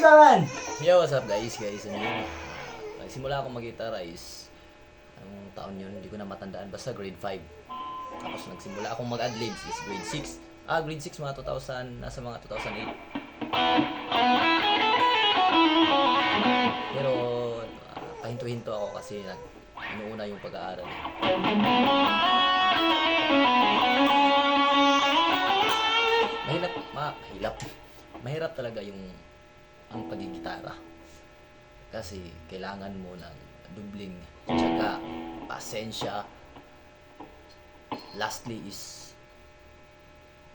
naman! Yo, what's up guys? Nagsimula akong mag-gitara is anong taon yun? Hindi ko na matandaan. Basta grade 5. Tapos nagsimula akong mag-adlibs is grade 6. Grade 6 mga 2000, nasa mga 2008. Pero pahinto-hinto ako kasi inuuna yung pag-aaral. Mahirap talaga yung ang pagigitara. Kasi kailangan mo ng dubling, tsaka pasensya. Lastly is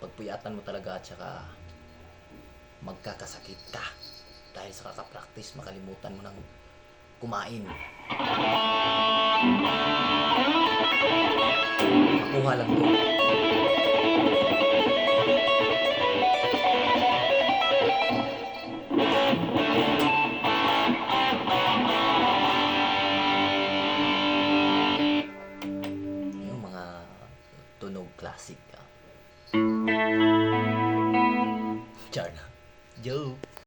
pagpuyatan mo talaga, tsaka magkakasakit ka dahil sa kakapractice, makalimutan mo ng kumain. Makuha lang to. Yung mga tunog classic. Char na. Joke.